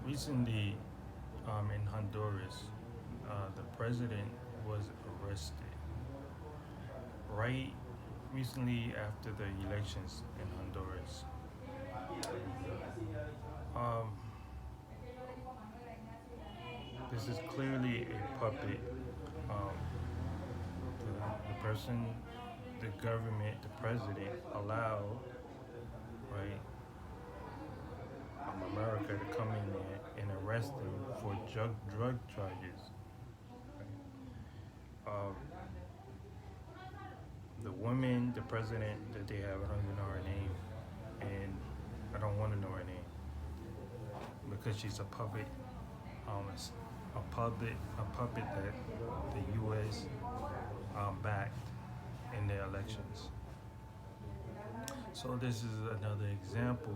Recently, in Honduras, the president was arrested right recently after the elections in Honduras. Um, this is clearly a puppet. Um, the person, the government, the president allowed, right, America to come in there and arrest them for drug charges. Right? The woman, the president that they have, I don't even know her name, and I don't want to know her name because she's a puppet. It's a puppet that the U.S. Backed in their elections. So this is another example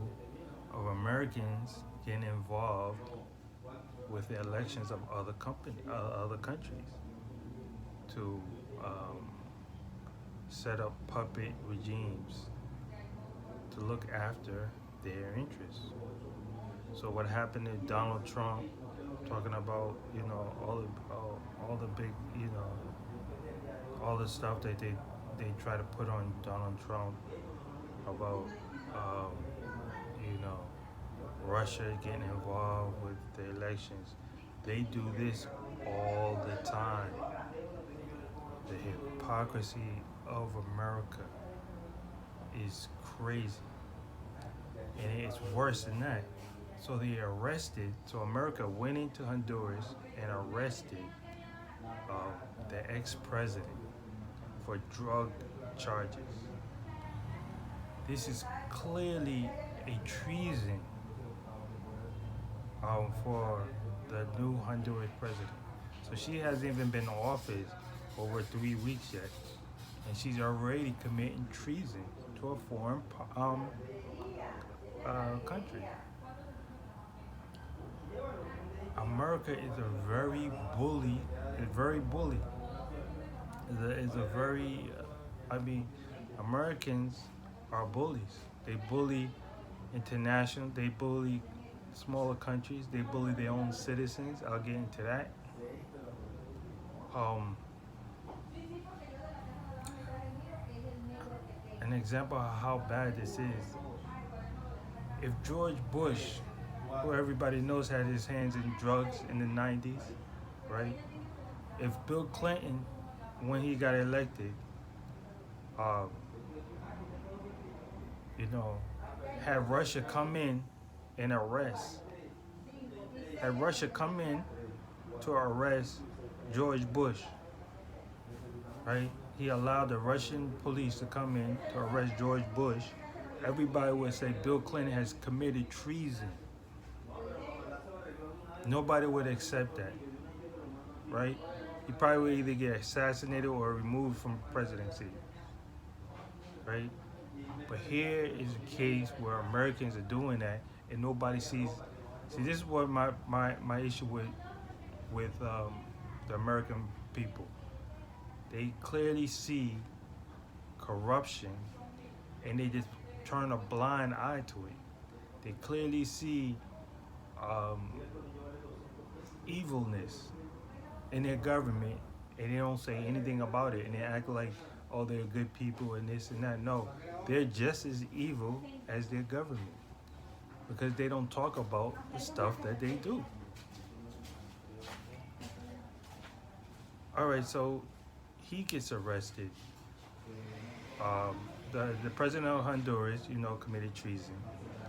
of Americans getting involved with the elections of other countries to set up puppet regimes to look after their interests. So what happened to Donald Trump, talking about all the big all the stuff that they try to put on Donald Trump about um, you know Russia getting involved with the elections. They do this all the time. The hypocrisy of America is crazy, and it's worse than that. So they arrested. So America went into Honduras and arrested uh, the ex-president for drug charges. This is clearly a treason for the new Honduran president. So she hasn't even been in office over 3 weeks yet, and she's already committing treason to a foreign country. America is a very bully. Is a very, Americans are bullies. They bully international. They bully smaller countries. They bully their own citizens. I'll get into that. Um, an example of how bad this is. If George Bush, who everybody knows had his hands in drugs in the 90s, right? If Bill Clinton, when he got elected, uh, you know, had Russia come in and had Russia come in to arrest George Bush, right? He allowed the Russian police to come in to arrest George Bush. Everybody would say Bill Clinton has committed treason. Nobody would accept that, right? He probably would either get assassinated or removed from presidency, right? But here is a case where Americans are doing that and nobody sees. See, this is what my issue with the American people. They clearly see corruption and they just turn a blind eye to it. They clearly see evilness in their government and they don't say anything about it and they act like, oh, they're good people and this and that. No, they're just as evil as their government because they don't talk about the stuff that they do. All right, so he gets arrested. The president of Honduras, committed treason,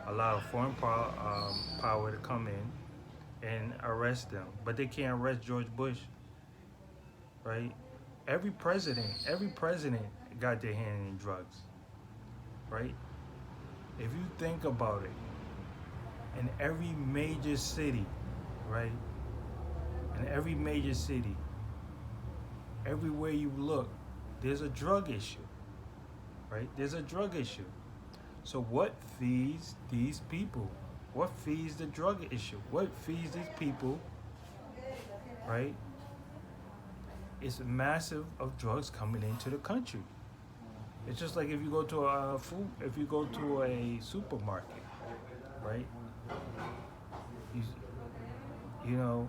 allowed foreign power to come in and arrest them, but they can't arrest George Bush, right? Every president got their hand in drugs, right? If you think about it, in every major city, right? In every major city, everywhere you look, there's a drug issue, right? There's a drug issue. So what feeds these people? What feeds the drug issue? What feeds these people, right? It's massive of drugs coming into the country. It's just like if you go to if you go to a supermarket, right? You, You know,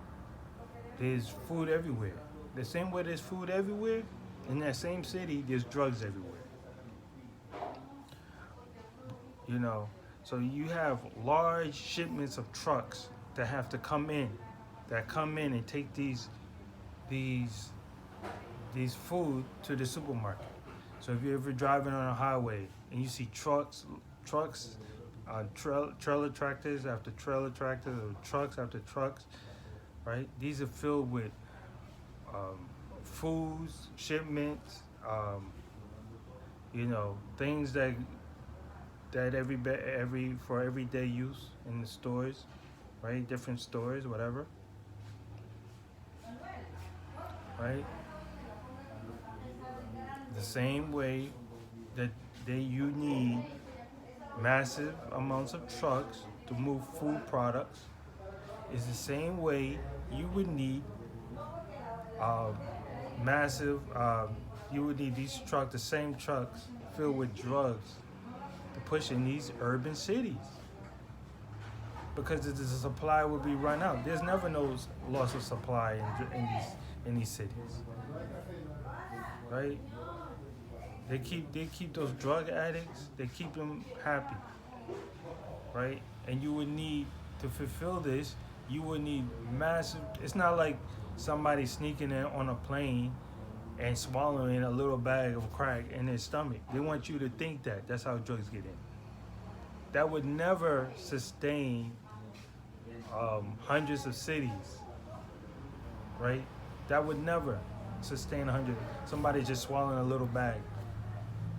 there's food everywhere. The same way there's food everywhere, in that same city, there's drugs everywhere. You know, so you have large shipments of trucks that have to come in, and take these these food to the supermarket. So if you're ever driving on a highway and you see trucks, trailer tractors after trailer tractors, or trucks after trucks, right? These are filled with foods, shipments, things that every for everyday use in the stores, right? Different stores, whatever, right? The same way that you need massive amounts of trucks to move food products is the same way you would need um, massive. You would need these trucks, the same trucks filled with drugs, to push in these urban cities, because the supply would be run out. There's never no loss of supply in these cities, right? They keep those drug addicts. They keep them happy, right? And you would need to fulfill this. You would need massive. It's not like somebody sneaking in on a plane and swallowing a little bag of crack in their stomach. They want you to think that. That's how drugs get in. That would never sustain hundreds of cities, right? That would never sustain 100. Somebody just swallowing a little bag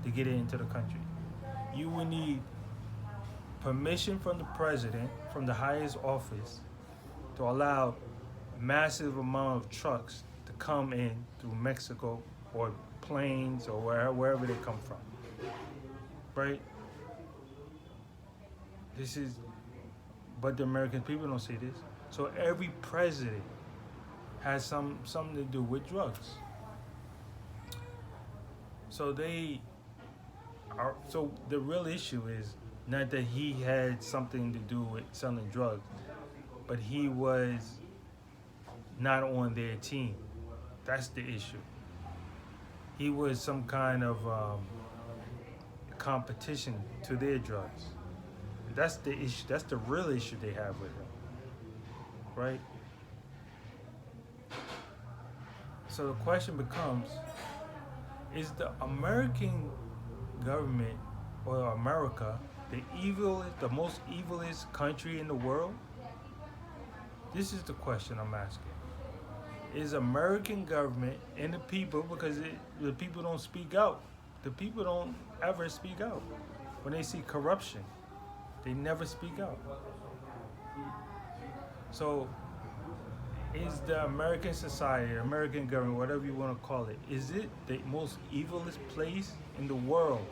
to get it into the country. You would need permission from the president, from the highest office, to allow massive amount of trucks to come in through Mexico or planes or wherever they come from, right? But the American people don't see this. So every president has something to do with drugs. So the real issue is not that he had something to do with selling drugs, but he was not on their team. That's the issue. He was some kind of competition to their drugs. That's the issue. That's the real issue they have with him, right? So the question becomes, is the American government, or America, the most evilest country in the world? This is the question I'm asking. Is American government and the people, because the people don't speak out. The people don't ever speak out. When they see corruption, they never speak out. So is the American society, American government, whatever you want to call it, is it the most evilest place in the world?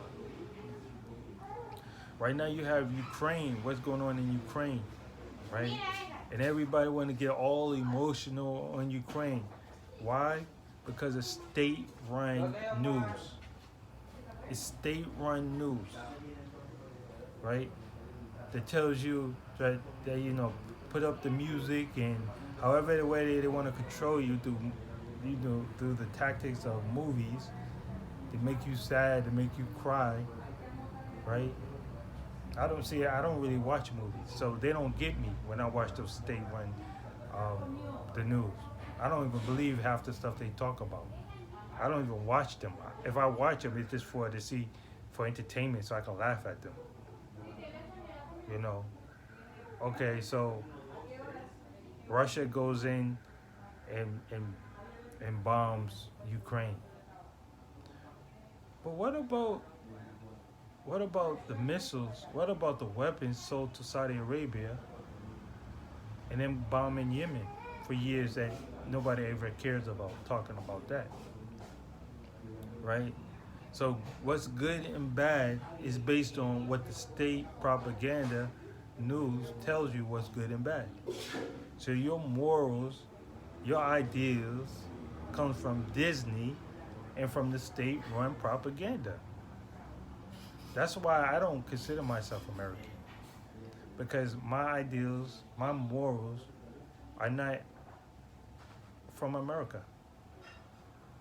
Right now you have Ukraine, what's going on in Ukraine, right? And everybody want to get all emotional on Ukraine. Why? Because it's state-run news. It's state-run news, right? That tells you that put up the music, and however the way they want to control you through the tactics of movies, to make you sad, to make you cry, right? I don't really watch movies, so they don't get me when I watch those state-run the news. I don't even believe half the stuff they talk about. I don't even watch them. If I watch them, it's just for entertainment, so I can laugh at them. Okay, so Russia goes in and bombs Ukraine. But what about the missiles? What about the weapons sold to Saudi Arabia and then bombing Yemen for years that nobody ever cares about talking about that, right? So what's good and bad is based on what the state propaganda news tells you what's good and bad. So your morals, your ideals comes from Disney and from the state-run propaganda. That's why I don't consider myself American, because my ideals, my morals are not from America.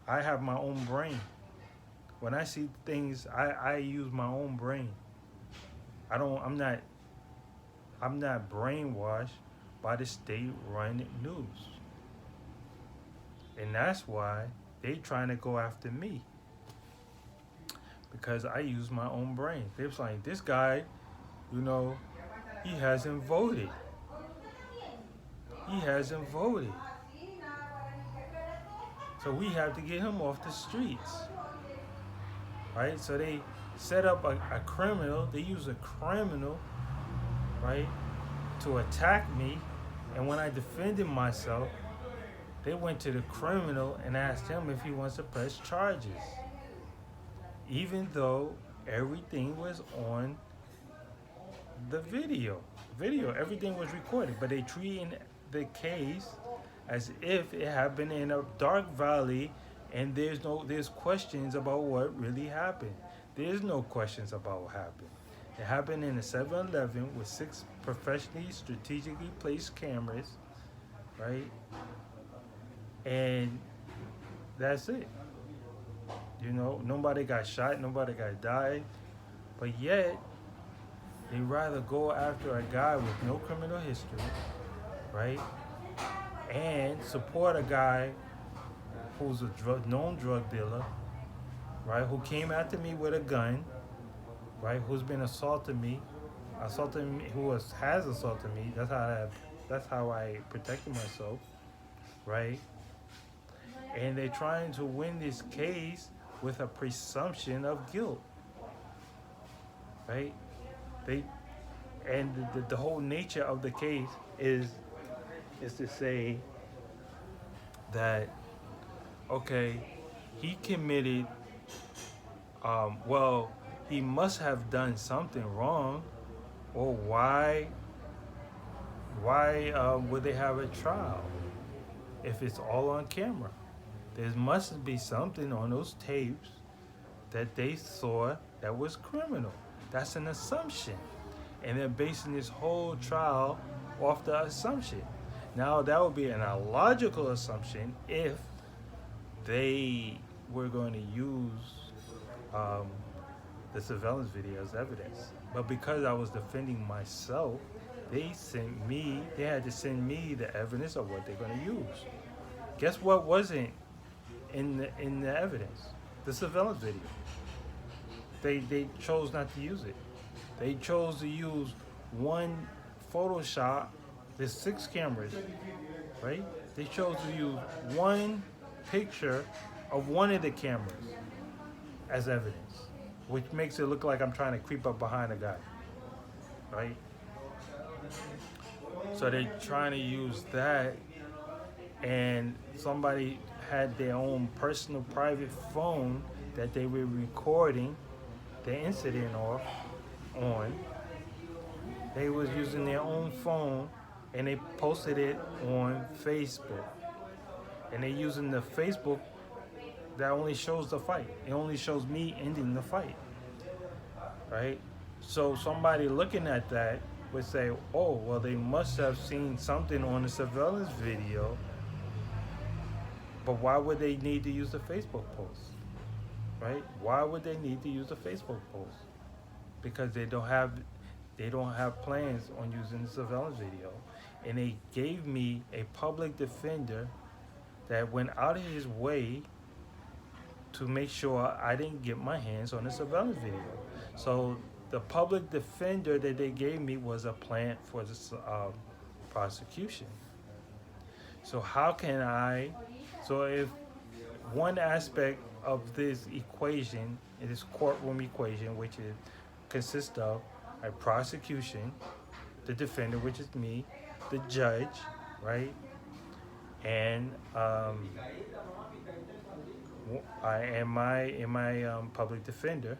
I have my own brain. When I see things, I use my own brain. I'm not brainwashed by the state-run news. And that's why they trying to go after me. Because I use my own brain. They're like, this guy, he hasn't voted. He hasn't voted. So we have to get him off the streets. Right? So they set up a criminal. They use a criminal, right, to attack me. And when I defended myself, they went to the criminal and asked him if he wants to press charges. Even though everything was on the video. Everything was recorded. But they treating the case as if it happened in a dark valley and there's questions about what really happened. There's no questions about what happened. It happened in a 7-Eleven with 6 professionally, strategically placed cameras, right? And that's it. Nobody got shot, nobody got died, but yet they rather go after a guy with no criminal history, right? And support a guy who's a known drug dealer, right? Who came after me with a gun, right? Who's been assaulting me, has assaulted me. That's how I protected myself, right? And they're trying to win this case with a presumption of guilt, right? The whole nature of the case is to say that, okay, he committed, he must have done something wrong, or why would they have a trial if it's all on camera? There must be something on those tapes that they saw that was criminal. That's an assumption. And they're basing this whole trial off the assumption. Now, that would be an illogical assumption if they were going to use the surveillance video as evidence. But because I was defending myself, they had to send me the evidence of what they're going to use. Guess what wasn't in the evidence? The surveillance video. They chose not to use it. They chose to use one Photoshop. There's 6 cameras, right? They chose to use one picture of one of the cameras as evidence, which makes it look like I'm trying to creep up behind a guy, right? So they're trying to use that, and somebody had their own personal private phone that they were recording the incident on. They was using their own phone and they posted it on Facebook. And they're using the Facebook that only shows the fight. It only shows me ending the fight, right? So somebody looking at that would say, oh, well, they must have seen something on the surveillance video, but why would they need to use the Facebook post, right? Why would they need to use the Facebook post? Because they don't have plans on using the surveillance video. And they gave me a public defender that went out of his way to make sure I didn't get my hands on the surveillance video. So the public defender that they gave me was a plant for this prosecution. So if one aspect of this equation, this courtroom equation, which consists of a prosecution, the defender, which is me, the judge, right, and my public defender.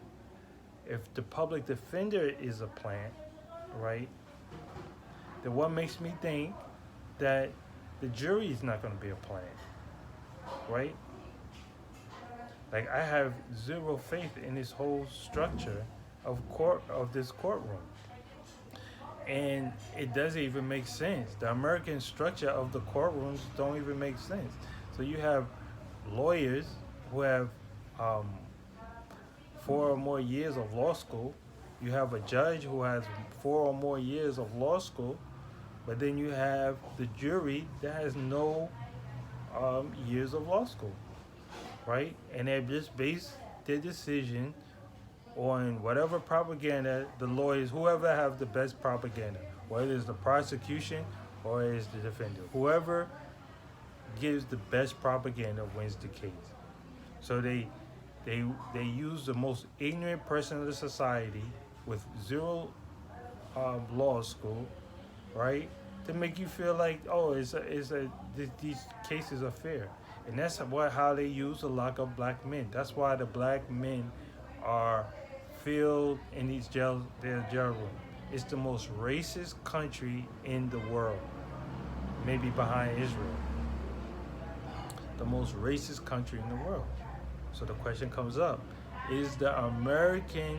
If the public defender is a plant, right, then what makes me think that the jury is not going to be a plant, right? Like, I have zero faith in this whole structure of this courtroom. And it doesn't even make sense. The American structure of the courtrooms don't even make sense. So you have lawyers who have um, 4 or more years of law school. You have a judge who has 4 or more years of law school, but then you have the jury that has no years of law school, right? And they just base their decision on whatever propaganda the lawyers, whoever have the best propaganda, whether it's the prosecution or it's the defendant, whoever gives the best propaganda wins the case. So they use the most ignorant person in the society with zero law school, right, to make you feel like, oh, these cases are fair. And that's how they use to lock up black men. That's why the black men are filled in these their jail room. It's the most racist country in the world, maybe behind Israel. The most racist country in the world. So the question comes up: Is America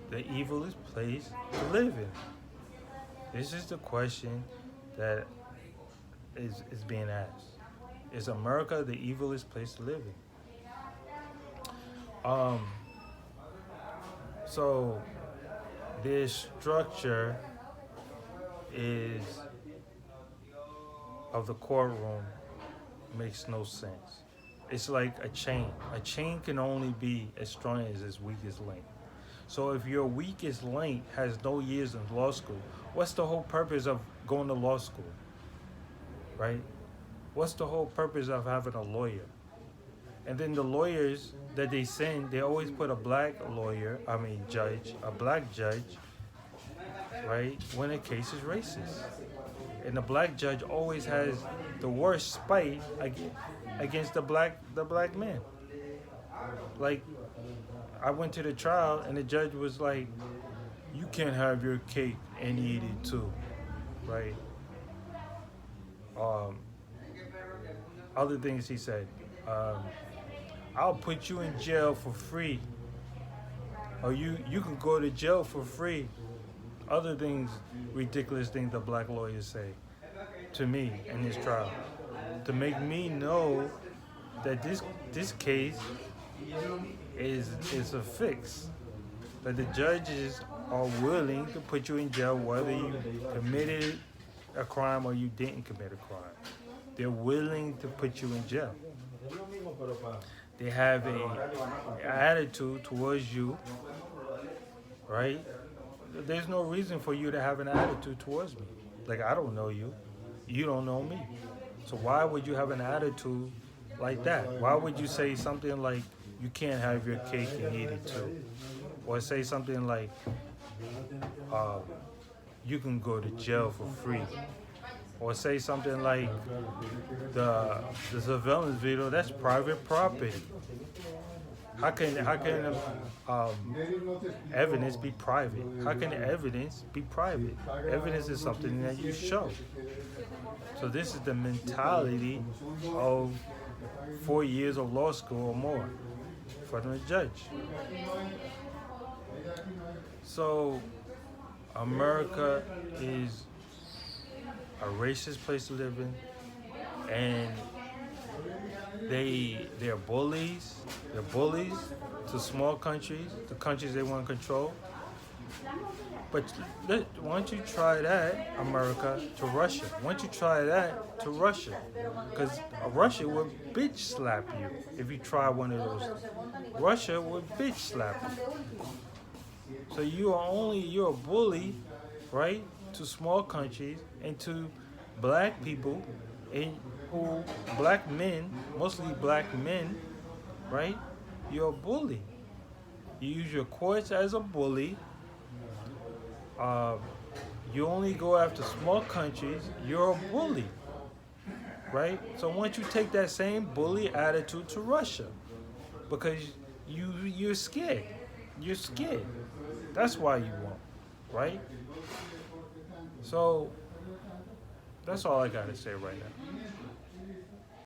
the evilest place to live in? This is the question that is being asked. Is America the evilest place to live in? So this structure is of the courtroom makes no sense. It's like a chain. A chain can only be as strong as its weakest link. So if your weakest link has no years in law school, what's the whole purpose of going to law school? Right? What's the whole purpose of having a lawyer? And then the lawyers that they send, they always put a black judge, a black judge, right, when a case is racist. And the black judge always has the worst spite against the black man. Like, I went to the trial and the judge was like, you can't have your cake and eat it too, right? Other things he said, I'll put you in jail for free, or you can go to jail for free. Other things, ridiculous things the black lawyers say to me in this trial, to make me know that this case is a fix. That the judges are willing to put you in jail whether you committed a crime or you didn't commit a crime. They're willing to put you in jail. They have an attitude towards you, right? There's no reason for you to have an attitude towards me. Like, I don't know you. You don't know me. So why would you have an attitude like that? Why would you say something like, you can't have your cake and eat it too? Or say something like, you can go to jail for free. Or say something like, the surveillance video, that's private property. How can evidence be private? How can evidence be private? Evidence is something that you show. So this is the mentality of 4 years of law school or more for the judge. So America is a racist place to live in, and they're bullies. They're bullies to small countries, the countries they want to control. But why don't you try that, America, to Russia? Why don't you try that to Russia? Because Russia would bitch slap you if you try one of those. Russia would bitch slap you. So you're a bully, right, to small countries and to black people, and black men, mostly black men, right? You're a bully. You use your courts as a bully. You only go after small countries. You're a bully, right? So why don't you take that same bully attitude to Russia? Because you're scared. You're scared. That's why you won't, right? So that's all I gotta say right now.